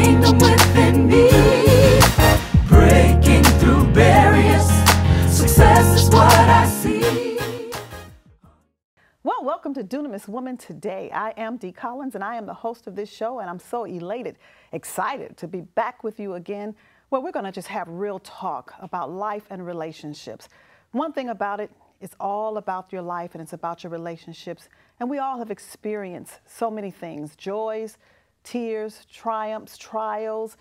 kingdom within me. Breaking through barriers, success is what I see. Well, welcome to Dunamis Woman Today. I am Dee Collins, and I am the host of this show, and I'm so elated, excited to be back with you again, where we're going to just have real talk about life and relationships. One thing about it, it's all about your life, and it's about your relationships, and we all have experienced so many things: joys, tears, triumphs, trials,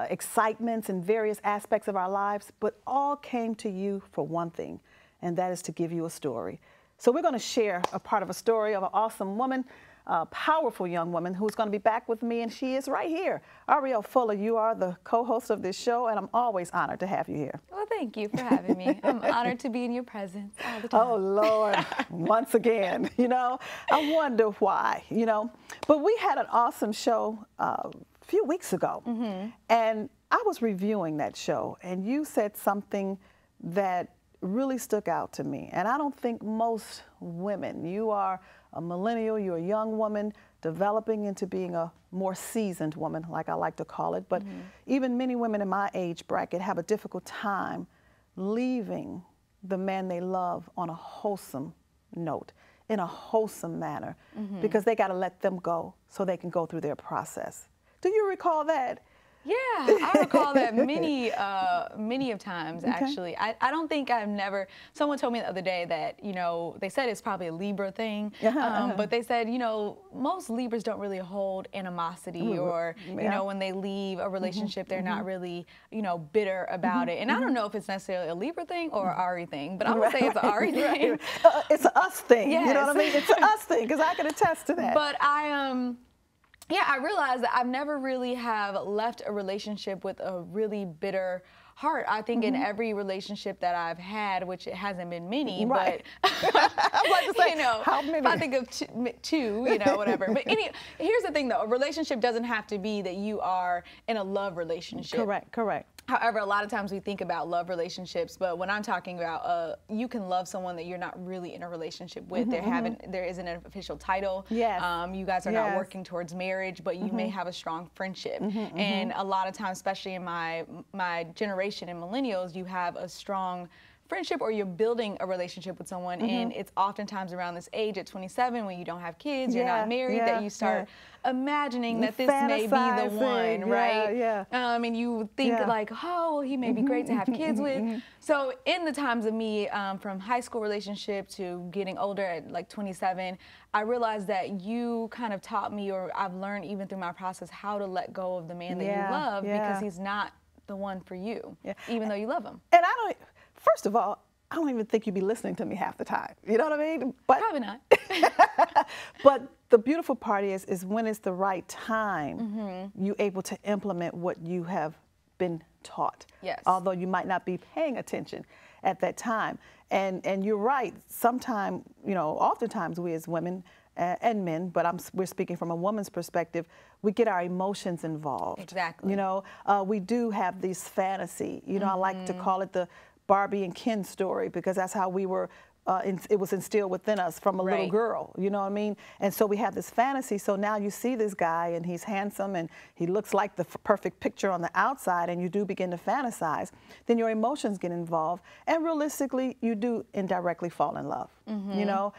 excitements in various aspects of our lives, but all came to you for one thing, and that is to give you a story. So we're going to share a part of a story of an awesome woman, a powerful young woman who's going to be back with me, and she is right here. Ariel Fuller, you are the co-host of this show, and I'm always honored to have you here. Well, thank you for having me. I'm honored to be in your presence all the time. Oh, Lord, once again, you know, I wonder why, you know. But we had an awesome show a few weeks ago, and I was reviewing that show, and you said something that really stuck out to me. And I don't think most women, you are a millennial, you're a young woman developing into being a more seasoned woman, like I like to call it, but even many women in my age bracket have a difficult time leaving the man they love on a wholesome note, in a wholesome manner, because they got to let them go so they can go through their process. Do you recall that? Yeah, I recall that many of times, actually. I don't think I've never, someone told me the other day that, you know, they said it's probably a Libra thing, but they said, you know, most Libras don't really hold animosity or, you know, when they leave a relationship, they're not really, you know, bitter about it. And I don't know if it's necessarily a Libra thing or an Ari thing, but I'm going to say it's an Ari thing. It's an us thing, yes. You know what I mean? It's an us thing, because I can attest to that. But yeah, I realized that I've never really have left a relationship with a really bitter heart. I think in every relationship that I've had, which it hasn't been many, but I'm like to say, you know, how many? If I think of two, you know, whatever. But here's the thing, though: a relationship doesn't have to be that you are in a love relationship. Correct, correct. However, a lot of times we think about love relationships, but when I'm talking about, you can love someone that you're not really in a relationship with. There isn't an official title. Yes. You guys are not working towards marriage, but you may have a strong friendship. And a lot of times, especially in my generation and millennials, you have a strong friendship, or you're building a relationship with someone, and it's oftentimes around this age at 27 when you don't have kids, you're not married, that you start imagining that this may be the one, right? And you think like, oh, well, he may be great to have kids with. So in the times of me, from high school relationship to getting older at like 27, I realized that you kind of taught me, or I've learned even through my process, how to let go of the man that you love, because he's not the one for you, even though you love him. And I don't, first of all, I don't even think you'd be listening to me half the time. You know what I mean? But, probably not. But the beautiful part is when it's the right time, you're able to implement what you have been taught. Yes. Although you might not be paying attention at that time. And you're right. Sometimes, you know, oftentimes we as women and men, but we're speaking from a woman's perspective, we get our emotions involved. Exactly. You know, we do have this fantasy. You know, I like to call it the Barbie and Ken story, because that's how we were, it was instilled within us from a little girl, you know what I mean? And so we have this fantasy, so now you see this guy and he's handsome and he looks like the perfect picture on the outside, and you do begin to fantasize. Then your emotions get involved, and realistically, you do indirectly fall in love, you know?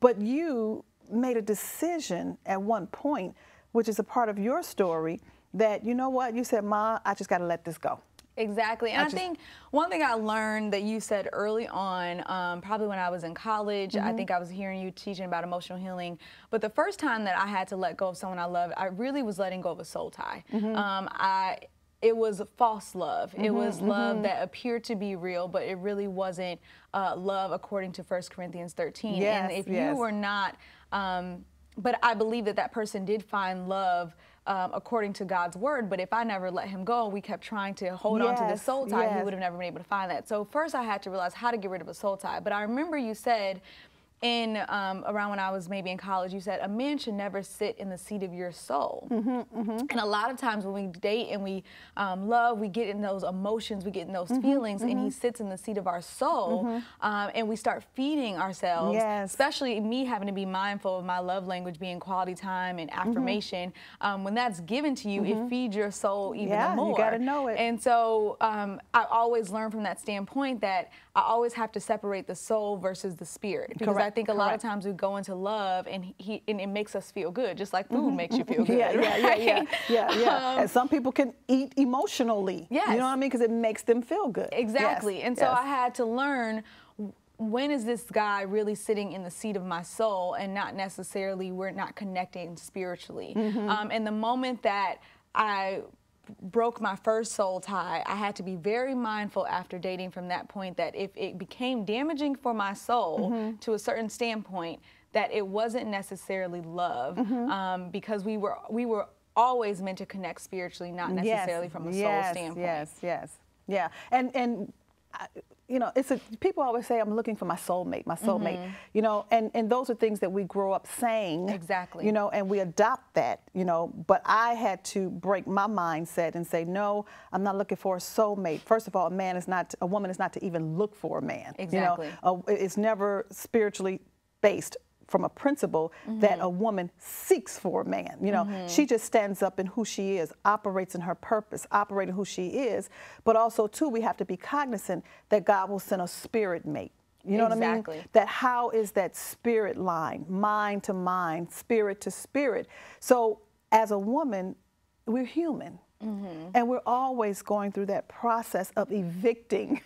But you made a decision at one point, which is a part of your story, that, you know what, you said, Ma, I just gotta let this go. Exactly. And I think one thing I learned that you said early on, probably when I was in college, I think I was hearing you teaching about emotional healing, but the first time that I had to let go of someone I loved, I really was letting go of a soul tie. It was false love. It was love that appeared to be real, but it really wasn't love according to 1 Corinthians 13. Yes, and if you were not, but I believe that that person did find love according to God's word, but if I never let him go, we kept trying to hold on to the soul tie, he would have never been able to find that. So first I had to realize how to get rid of a soul tie. But I remember you said, around when I was maybe in college, you said a man should never sit in the seat of your soul. And a lot of times when we date and we love, we get in those emotions, we get in those feelings, and he sits in the seat of our soul, and we start feeding ourselves, especially me having to be mindful of my love language being quality time and affirmation. When that's given to you, it feeds your soul even more. You gotta know it. And so I always learn from that standpoint that I always have to separate the soul versus the spirit, because I think a lot of times we go into love and it makes us feel good, just like food makes you feel good. And some people can eat emotionally. You know what I mean? Because it makes them feel good. Exactly. And so I had to learn, when is this guy really sitting in the seat of my soul and not necessarily we're not connecting spiritually. And the moment that I broke my first soul tie, I had to be very mindful after dating from that point that if it became damaging for my soul to a certain standpoint, that it wasn't necessarily love, because we were always meant to connect spiritually, not necessarily from a soul standpoint. Yeah. And you know, people always say, I'm looking for my soulmate, you know, and those are things that we grow up saying. Exactly. You know, and we adopt that, you know, but I had to break my mindset and say, no, I'm not looking for a soulmate. First of all, a woman is not to even look for a man. Exactly. You know, it's never spiritually based from a principle that a woman seeks for a man. You know, she just stands up in who she is, operates in her purpose, operating who she is. But also, too, we have to be cognizant that God will send a spirit mate. You know what I mean? That how is that spirit line, mind to mind, spirit to spirit. So as a woman, we're human. And we're always going through that process of evicting.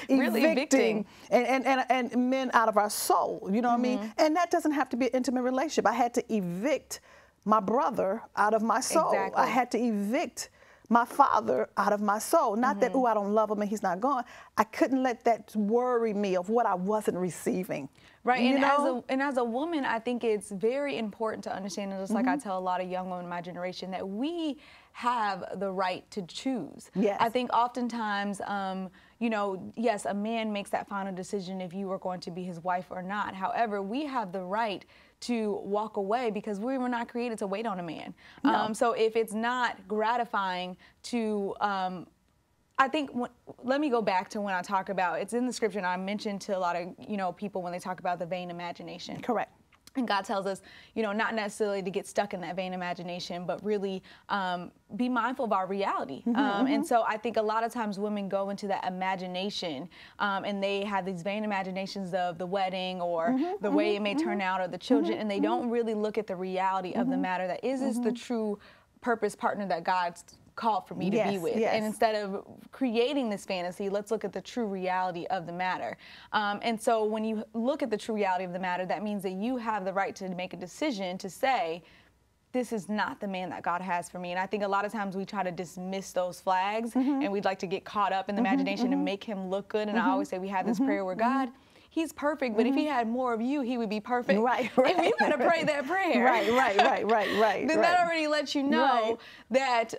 Really evicting. And men out of our soul, you know what I mean? And that doesn't have to be an intimate relationship. I had to evict my brother out of my soul. I had to evict my father out of my soul. Not that, oh, I don't love him and he's not gone. I couldn't let that worry me of what I wasn't receiving. Right, and as a woman, I think it's very important to understand, and just like I tell a lot of young women in my generation, that we have the right to choose. I think oftentimes, you know, yes, a man makes that final decision if you are going to be his wife or not. However, we have the right to walk away because we were not created to wait on a man. So if it's not gratifying to I think, let me go back to when I talk about, it's in the scripture, and I mentioned to a lot of, you know, people when they talk about the vain imagination. Correct. And God tells us, you know, not necessarily to get stuck in that vain imagination, but really be mindful of our reality. And so I think a lot of times women go into that imagination and they have these vain imaginations of the wedding or the way it may turn out or the children, and they don't really look at the reality of the matter, that is this the true purpose partner that God's called for me to be with. And instead of creating this fantasy, let's look at the true reality of the matter. And so when you look at the true reality of the matter, that means that you have the right to make a decision to say, this is not the man that God has for me. And I think a lot of times we try to dismiss those flags and we'd like to get caught up in the imagination and make him look good. And I always say we have this prayer where God, he's perfect, but if he had more of you, he would be perfect. Right. And you better pray that prayer. Right. Then that already lets you know that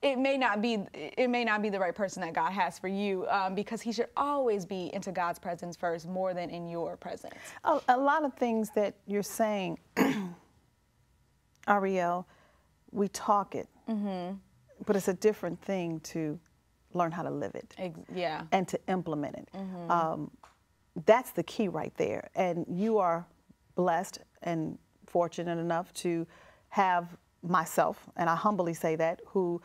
it may not be the right person that God has for you, because he should always be into God's presence first, more than in your presence. A lot of things that you're saying, Ariel, we talk it, but it's a different thing to learn how to live it. And to implement it. That's the key right there. And you are blessed and fortunate enough to have myself, and I humbly say that, who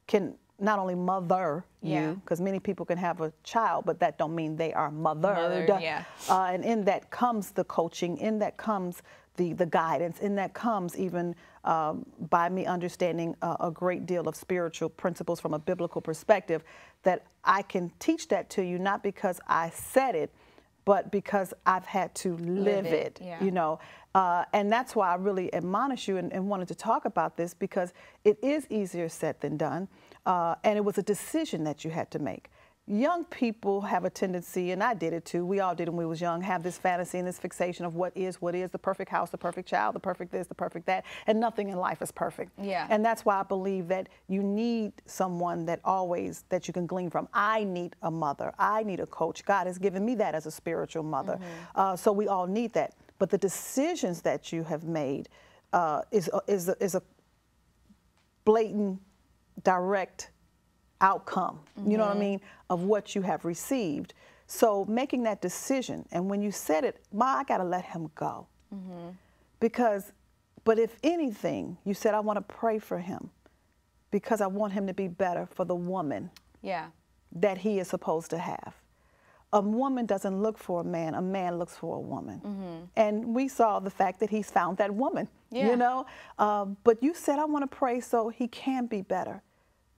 can not only mother you, because many people can have a child, but that don't mean they are mothered. And in that comes the coaching, in that comes the guidance, in that comes even by me understanding a great deal of spiritual principles from a biblical perspective, that I can teach that to you, not because I said it, but because I've had to live it, you know. And that's why I really admonish you and wanted to talk about this, because it is easier said than done. And it was a decision that you had to make. young people have a tendency, and I did it too, we all did when we was young, have this fantasy and this fixation of what is the perfect house, the perfect child, the perfect this, the perfect that, and nothing in life is perfect. Yeah. And that's why I believe that you need someone that you can glean from. I need a mother. I need a coach. God has given me that as a spiritual mother. So we all need that. But the decisions that you have made is a blatant, direct outcome, you know what I mean, of what you have received. So making that decision, and when you said it, I got to let him go. But if anything, you said, I want to pray for him because I want him to be better for the woman that he is supposed to have. A woman doesn't look for a man looks for a woman. And we saw the fact that he's found that woman, you know. But you said, I want to pray so he can be better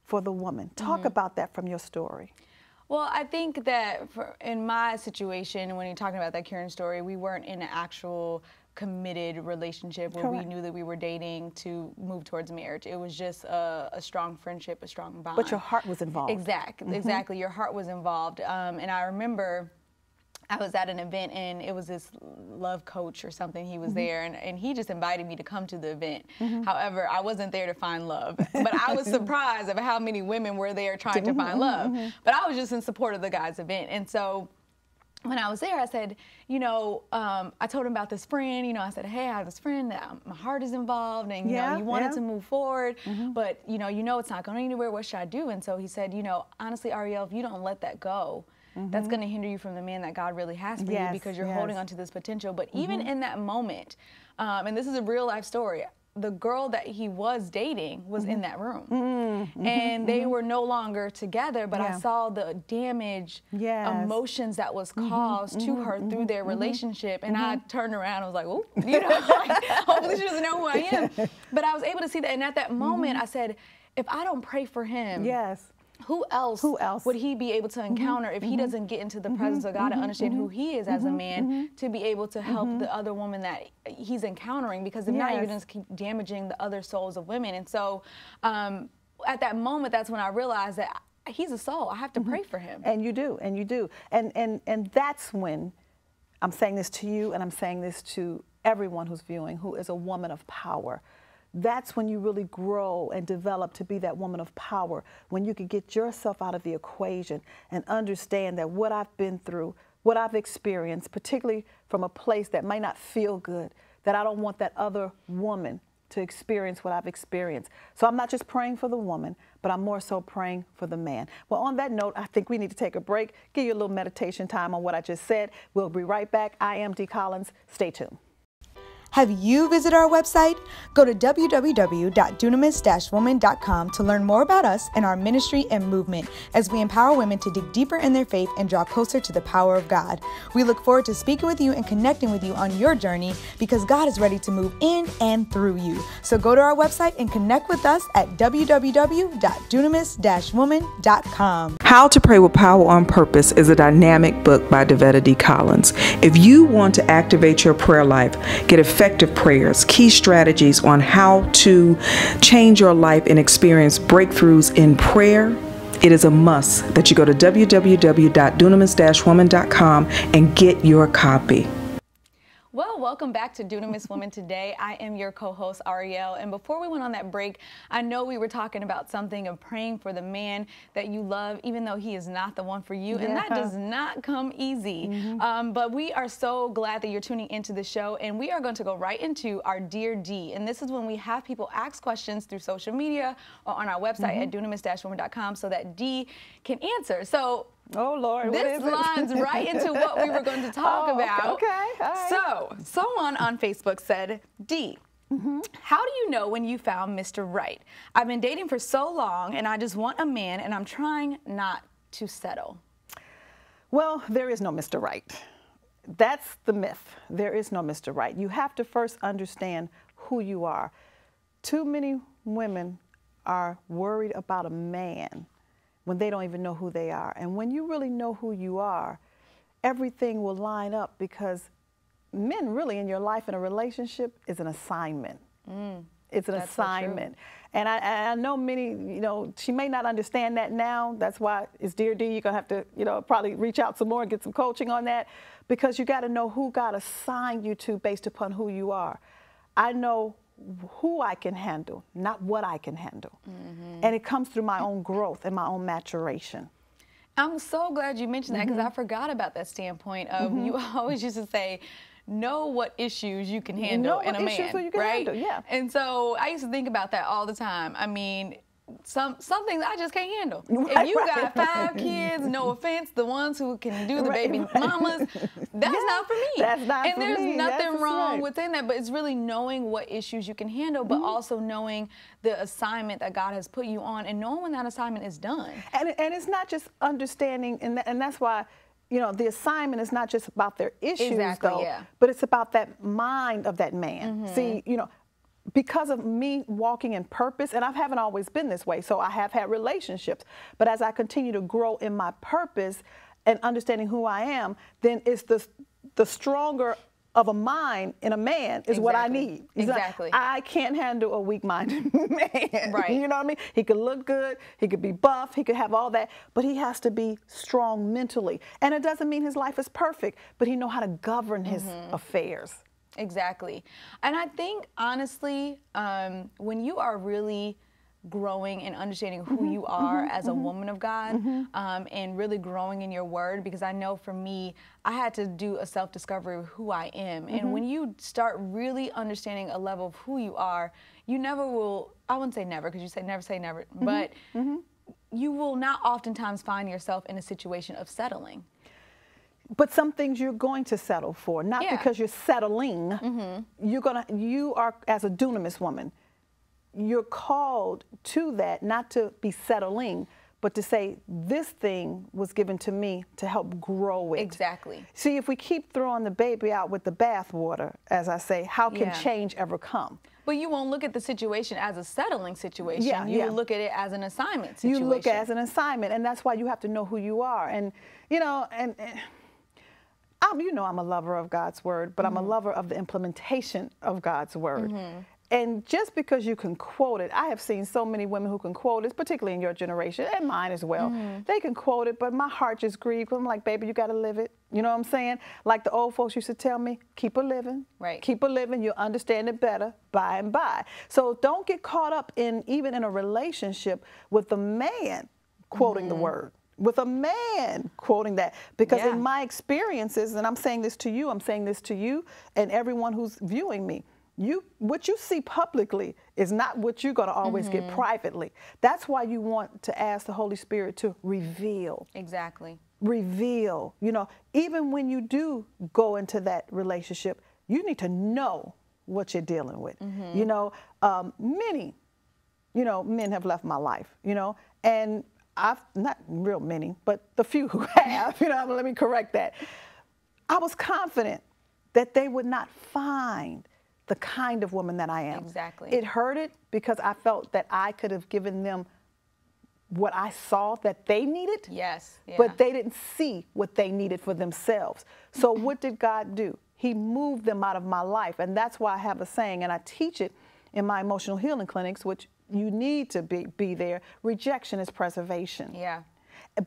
for the woman. Talk about that from your story. Well, I think that in my situation, when you're talking about that Karen story, we weren't in an actual committed relationship where we knew that we were dating to move towards marriage. It was just a strong friendship, a strong bond. But your heart was involved. Exactly. Your heart was involved. And I remember I was at an event, and it was this love coach or something. He was there, and he just invited me to come to the event. However, I wasn't there to find love, but I was surprised of how many women were there trying to find love. But I was just in support of the guy's event. And so when I was there, I said, you know, I told him about this friend, you know, I said, hey, I have this friend that my heart is involved, and, you know, you wanted to move forward, but, you know, it's not going anywhere. What should I do? And so he said, you know, honestly, Ariel, if you don't let that go, that's going to hinder you from the man that God really has for you, because you're holding on to this potential. But even in that moment, and this is a real life story, the girl that he was dating was in that room. And they were no longer together, but I saw the damage, emotions that was caused to her through their relationship. And I turned around and was like, oh, you know, like, hopefully she doesn't know who I am. But I was able to see that. And at that moment, I said, if I don't pray for him, who else would he be able to encounter if he doesn't get into the presence of God and understand who he is as a man to be able to help the other woman that he's encountering? Because if not, you're going to keep damaging the other souls of women. And so at that moment, that's when I realized that he's a soul. I have to pray for him. And you do, and you do. And that's when I'm saying this to you, and I'm saying this to everyone who's viewing, who is a woman of power. That's when you really grow and develop to be that woman of power, when you can get yourself out of the equation and understand that what I've been through, what I've experienced, particularly from a place that might not feel good, that I don't want that other woman to experience what I've experienced. So I'm not just praying for the woman, but I'm more so praying for the man. Well, on that note, I think we need to take a break, give you a little meditation time on what I just said. We'll be right back. I am Dee Collins. Stay tuned. Have you visited our website? Go to www.dunamis-woman.com to learn more about us and our ministry and movement as we empower women to dig deeper in their faith and draw closer to the power of God. We look forward to speaking with you and connecting with you on your journey, because God is ready to move in and through you. So go to our website and connect with us at www.dunamis-woman.com. How to Pray with Power on Purpose is a dynamic book by Devetta D. Collins. If you want to activate your prayer life, get effective prayers, key strategies on how to change your life and experience breakthroughs in prayer, it is a must that you go to www.dunamis-woman.com and get your copy. Well, welcome back to Dunamis Women Today. I am your co-host, Ariel. And before we went on that break, I know we were talking about something of praying for the man that you love, even though he is not the one for you. And that does not come easy. But we are so glad that you're tuning into the show. And we are going to go right into our Dear D. And this is when we have people ask questions through social media or on our website at dunamis-woman.com so that Dee can answer. So, oh, Lord, this lines right into what we were going to talk about. Okay, all right. So, someone on Facebook said, Dee, how do you know when you found Mr. Right? I've been dating for so long, and I just want a man, and I'm trying not to settle. Well, there is no Mr. Right. That's the myth. There is no Mr. Right. You have to first understand who you are. Too many women are worried about a man when they don't even know who they are. And when you really know who you are, everything will line up, because men really in your life in a relationship is an assignment. It's an That's so true. assignment. And I know many, you know, she may not understand that now. That's why it's Dear D, you're going to have to, you know, probably reach out some more and get some coaching on that, because you got to know who God assigned you to based upon who you are. I know who I can handle, not what I can handle. And it comes through my own growth and my own maturation. I'm so glad you mentioned that, because I forgot about that standpoint of you always used to say, know what issues you can handle in a man, right? Yeah. And so I used to think about that all the time. I mean, some things I just can't handle. If you got 5 kids, no offense, the ones who can do the baby mamas, that's not for me. That's not and for there's me. nothing wrong right. within that, but it's really knowing what issues you can handle, but also knowing the assignment that God has put you on and knowing when that assignment is done. And it's not just understanding, and that's why, you know, the assignment is not just about their issues, though, but it's about that mind of that man. See, you know, because of me walking in purpose, and I haven't always been this way, so I have had relationships, but as I continue to grow in my purpose and understanding who I am, then it's the stronger of a mind in a man is what I need. Exactly. I can't handle a weak-minded man. Right. You know what I mean? He could look good, he could be buff, he could have all that, but he has to be strong mentally. And it doesn't mean his life is perfect, but he knows how to govern his affairs. Exactly. And I think, honestly, when you are really growing and understanding who you are as a woman of God, and really growing in your word, because I know for me, I had to do a self-discovery of who I am. And when you start really understanding a level of who you are, you never will, I wouldn't say never, because you say never, but you will not oftentimes find yourself in a situation of settling. But some things you're going to settle for, not because you're settling. You are, as a dunamis woman, you're called to that, not to be settling, but to say, this thing was given to me to help grow it. Exactly. See, if we keep throwing the baby out with the bathwater, as I say, how can change ever come? But you won't look at the situation as a settling situation. You look at it as an assignment situation. You look as an assignment, and that's why you have to know who you are. And, you know, you know I'm a lover of God's word, but I'm a lover of the implementation of God's word. And just because you can quote it, I have seen so many women who can quote it, particularly in your generation, and mine as well. They can quote it, but my heart just grieves. I'm like, baby, you got to live it. You know what I'm saying? Like the old folks used to tell me, keep a living. Right. Keep a living. You'll understand it better by and by. So don't get caught up in, even in a relationship with a man quoting the word. With a man quoting that, because in my experiences, and I'm saying this to you, and everyone who's viewing me, what you see publicly is not what you're going to always get privately. That's why you want to ask the Holy Spirit to reveal. Exactly. Reveal. You know, even when you do go into that relationship, you need to know what you're dealing with. You know, many, you know, men have left my life, you know, and I've, not real many, but the few who have, you know, let me correct that. I was confident that they would not find the kind of woman that I am. Exactly. It hurted because I felt that I could have given them what I saw that they needed. Yes. Yeah. But they didn't see what they needed for themselves. So what did God do? He moved them out of my life. And that's why I have a saying, and I teach it in my emotional healing clinics, which you need to be there. Rejection is preservation. Yeah.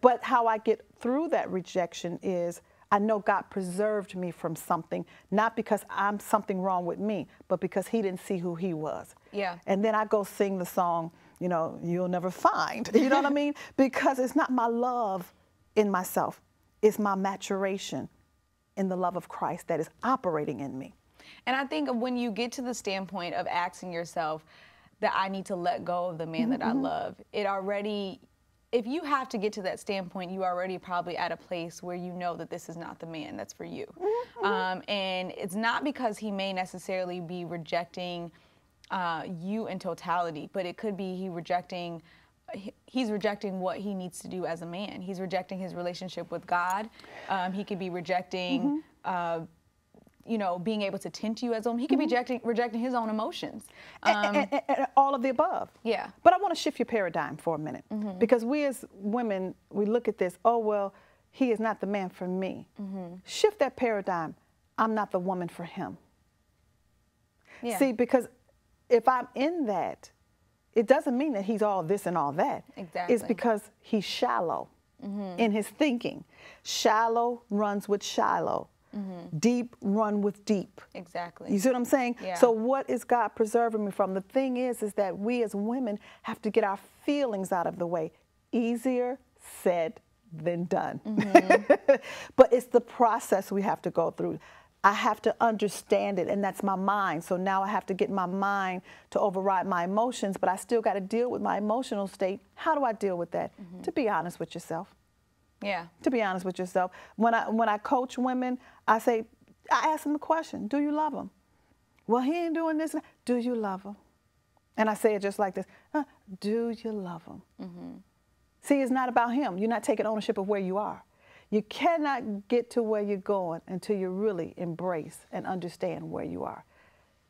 But how I get through that rejection is I know God preserved me from something, not because I'm something wrong with me, but because he didn't see who he was. Yeah. And then I go sing the song, you know, you'll never find, you know what I mean? Because it's not my love in myself. It's my maturation in the love of Christ that is operating in me. And I think when you get to the standpoint of asking yourself that I need to let go of the man that I love, it already, if you have to get to that standpoint, you already probably at a place where you know that this is not the man that's for you. And it's not because he may necessarily be rejecting you in totality, but it could be he's rejecting what he needs to do as a man. He's rejecting his relationship with God. He could be rejecting you know, being able to tend to you as a woman. He could be rejecting his own emotions. And all of the above. Yeah. But I want to shift your paradigm for a minute. Because we as women, we look at this, oh, well, he is not the man for me. Shift that paradigm. I'm not the woman for him. Yeah. See, because if I'm in that, it doesn't mean that he's all this and all that. Exactly. It's because he's shallow in his thinking. Shallow runs with shallow. Deep run with deep. Exactly. You see what I'm saying? Yeah. So what is God preserving me from? The thing is that we as women have to get our feelings out of the way. Easier said than done. But it's the process we have to go through. I have to understand it, and that's my mind. So now I have to get my mind to override my emotions, but I still got to deal with my emotional state. How do I deal with that? To be honest with yourself. Yeah. To be honest with yourself. When I coach women, I ask them the question, do you love him? Well, he ain't doing this. Do you love him? And I say it just like this, do you love him? See, it's not about him. You're not taking ownership of where you are. You cannot get to where you're going until you really embrace and understand where you are.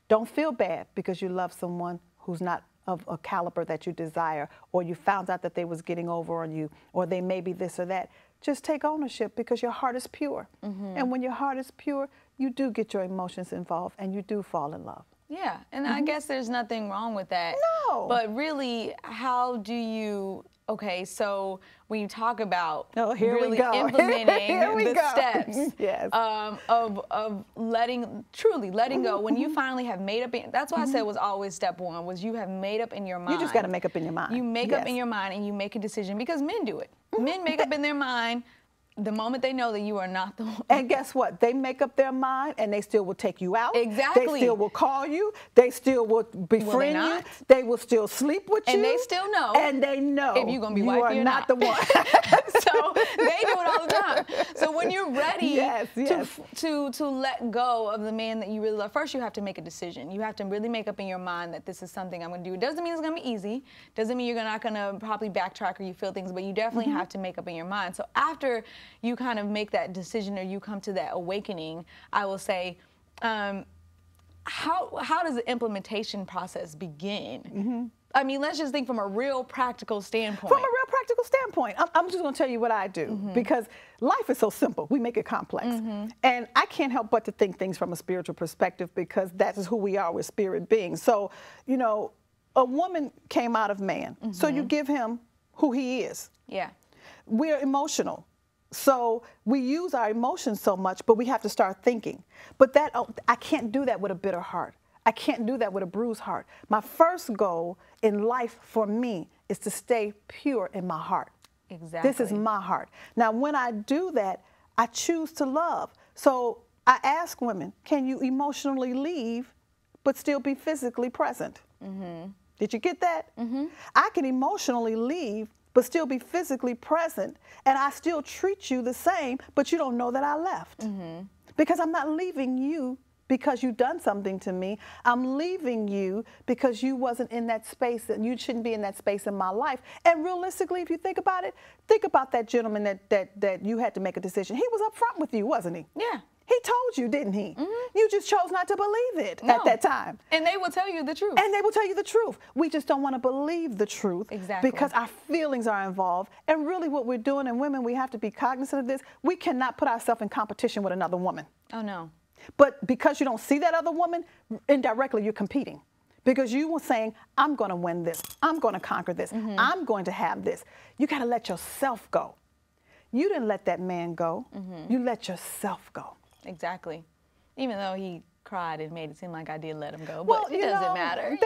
Don't feel bad because you love someone who's not of a caliber that you desire, or you found out that they was getting over on you, or they may be this or that. Just take ownership because your heart is pure. And when your heart is pure, you do get your emotions involved and you do fall in love. Yeah, and I guess there's nothing wrong with that. No. But really, how do you, okay, so when you talk about really implementing the steps Yes. of truly letting go, when you finally have made up, that's why I said it was always step one, was you have made up in your mind. You just got to make up in your mind. You make up in your mind and you make a decision, because men do it. Men make up in their mind the moment they know that you are not the one. And guess what? They make up their mind and they still will take you out. Exactly. They still will call you. They still will befriend you. They will still sleep with you. And they still know. And they know if you're going to be you wifey are or not the one. So they do it all the time. So when you're ready to let go of the man that you really love, first you have to make a decision. You have to really make up in your mind that this is something I'm going to do. It doesn't mean it's going to be easy. Doesn't mean you're not going to probably backtrack or you feel things, but you definitely have to make up in your mind. So after you kind of make that decision or you come to that awakening, I will say, how does the implementation process begin? I mean, let's just think from a real practical standpoint. From a real practical standpoint, I'm just going to tell you what I do, because life is so simple. We make it complex. And I can't help but to think things from a spiritual perspective, because that is who we are. We're spirit beings. So, you know, a woman came out of man. So you give him who he is. Yeah. We're emotional. So we use our emotions so much, but we have to start thinking. But I can't do that with a bitter heart. I can't do that with a bruised heart. My first goal in life for me is to stay pure in my heart. Exactly. This is my heart. Now, when I do that, I choose to love. So I ask women, can you emotionally leave but still be physically present? Did you get that? I can emotionally leave but still be physically present, and I still treat you the same, but you don't know that I left. Because I'm not leaving you because you've done something to me. I'm leaving you because you wasn't in that space, and you shouldn't be in that space in my life. And realistically, if you think about it, think about that gentleman that you had to make a decision. He was up front with you, wasn't he? Yeah. He told you, didn't he? You just chose not to believe it at that time. And they will tell you the truth. And they will tell you the truth. We just don't want to believe the truth. Exactly. Because our feelings are involved. And really what we're doing, and women, we have to be cognizant of this. We cannot put ourselves in competition with another woman. Oh, no. But because you don't see that other woman, indirectly you're competing. Because you were saying, I'm going to win this. I'm going to conquer this. I'm going to have this. You got to let yourself go. You didn't let that man go. You let yourself go. Exactly. Even though he cried and made it seem like I did let him go, well, but it doesn't matter.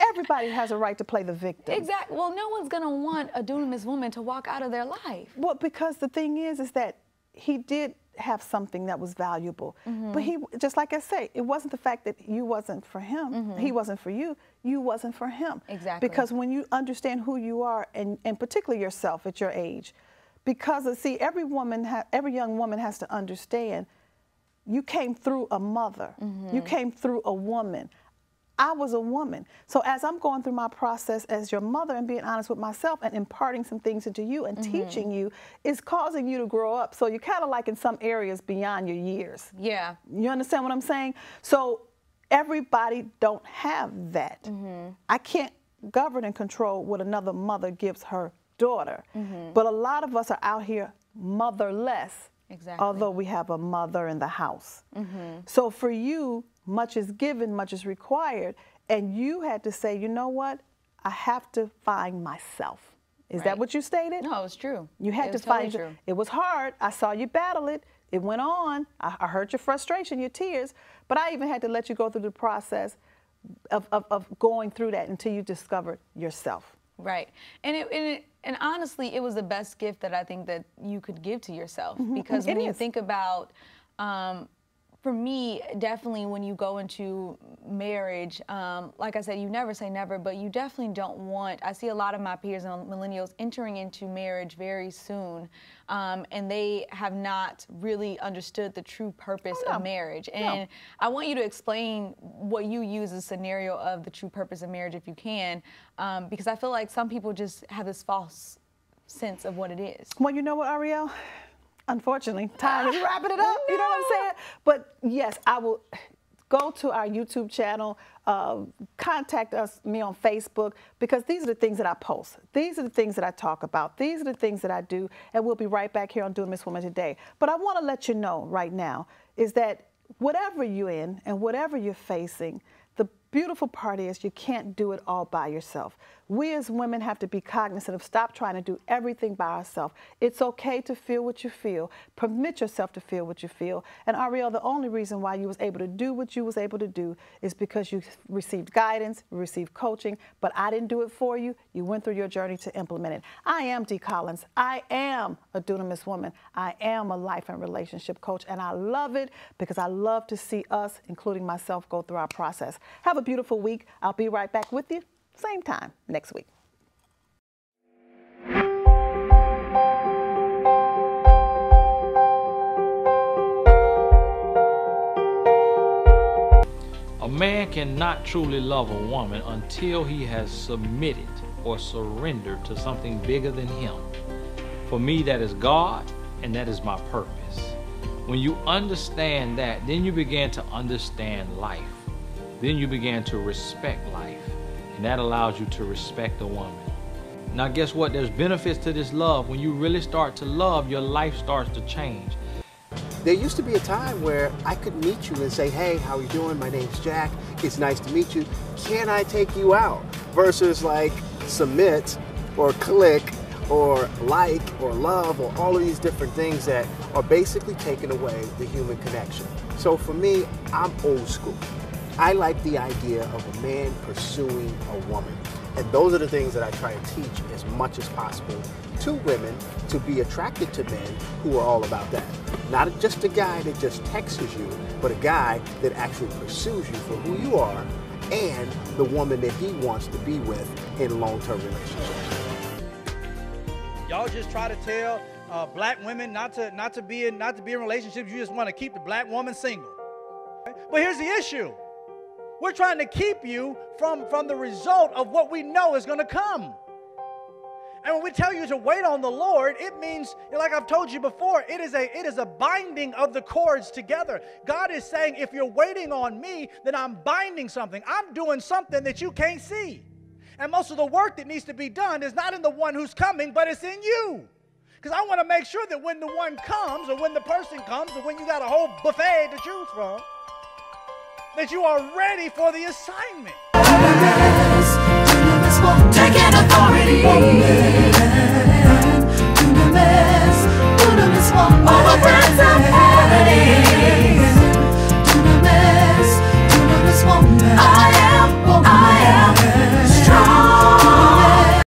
Everybody has a right to play the victim. Exactly. Well, no one's going to want a dunamis woman to walk out of their life. Well, because the thing is that he did have something that was valuable. But he, just like I say, it wasn't the fact that you wasn't for him, he wasn't for you, you wasn't for him. Exactly. Because when you understand who you are, and particularly yourself at your age, because see, every young woman has to understand, you came through a mother. You came through a woman. I was a woman. So as I'm going through my process as your mother and being honest with myself and imparting some things into you and teaching you, is causing you to grow up. So you're kind of like in some areas beyond your years. Yeah. You understand what I'm saying? So everybody don't have that. I can't govern and control what another mother gives her daughter. But a lot of us are out here motherless. Exactly. Although we have a mother in the house. So for you, much is given, much is required. and you had to say, you know what? I have to find myself. Is that what you stated? No, it was true. You had to find true. It was hard. I saw you battle it. It went on. I heard your frustration, your tears, but I even had to let you go through the process of going through that until you discovered yourself. Right. And honestly, it was the best gift that I think that you could give to yourself. Because when you think about, for me, definitely when you go into marriage, like I said, you never say never, but you definitely don't want, I see a lot of my peers and millennials entering into marriage very soon, and they have not really understood the true purpose of marriage. And I want you to explain what you use as a scenario of the true purpose of marriage, if you can, because I feel like some people just have this false sense of what it is. Well, you know what, Ariel? Unfortunately, time is wrapping it up. You know what I'm saying? But yes, I will go to our YouTube channel, contact me on Facebook, because these are the things that I post. These are the things that I talk about. These are the things that I do, and we'll be right back here on Doing Miss Woman Today. But I want to let you know right now is that whatever you're in and whatever you're facing, the beautiful part is you can't do it all by yourself. We as women have to be cognizant of stop trying to do everything by ourselves. It's okay to feel what you feel. Permit yourself to feel what you feel. And Ariel, the only reason why you was able to do what you was able to do is because you received guidance, received coaching, but I didn't do it for you. You went through your journey to implement it. I am Dee Collins. I am a dunamis woman. I am a life and relationship coach, and I love it because I love to see us, including myself, go through our process. Have a beautiful week. I'll be right back with you, same time next week. A man cannot truly love a woman until he has submitted or surrendered to something bigger than him. For me, that is God, and that is my purpose. When you understand that, then you begin to understand life. Then you begin to respect life, and that allows you to respect a woman. Now guess what? There's benefits to this love. When you really start to love, your life starts to change. There used to be a time where I could meet you and say, hey, how are you doing? My name's Jack. It's nice to meet you. Can I take you out? Versus like submit or click or like or love or all of these different things that are basically taking away the human connection. So for me, I'm old school. I like the idea of a man pursuing a woman. And those are the things that I try to teach as much as possible to women to be attracted to men who are all about that. Not just a guy that just texts you, but a guy that actually pursues you for who you are and the woman that he wants to be with in long-term relationships. Y'all just try to tell black women not to be in relationships. You just want to keep the black woman single. But here's the issue. We're trying to keep you from the result of what we know is going to come. And when we tell you to wait on the Lord, it means, like I've told you before, it is a binding of the cords together. God is saying, if you're waiting on me, then I'm binding something. I'm doing something that you can't see. And most of the work that needs to be done is not in the one who's coming, but it's in you. Because I want to make sure that when the one comes, or when the person comes, or when you got a whole buffet to choose from, that you are ready for the assignment. Yes,